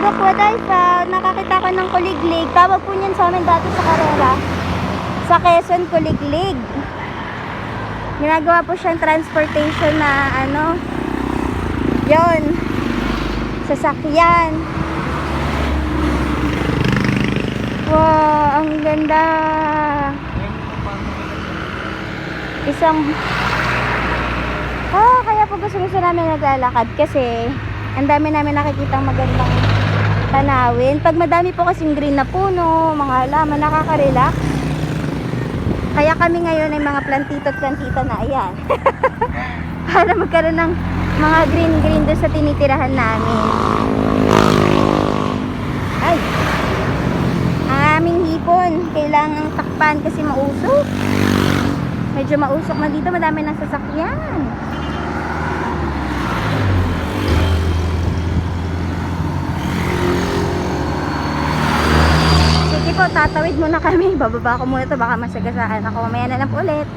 Look what I found. Nakakita ko ng kuliglig. Tawag po niyan sa amin dati sa karera. Sa Quezon, kuliglig. Ginagawa po siyang transportation na ano, yon, sasakyan. Wow, ang ganda. Kaya po gusto namin naglalakad kasi ang dami namin nakikitang magandang tanawin. Pag madami po kasing green na puno, mga halaman, nakaka-relax. Kaya kami ngayon ay mga plantito at plantita na, ayan. Para magkaroon ng mga green doon sa tinitirahan namin. Ay, ang aming hipon kailangang takpan kasi mausok. Medyo mausok na dito, madami ng sasakyan. Sige po, tatawid muna kami. Bababa ko muna to, baka masagasaan ako. Mamaya na lang po ulit.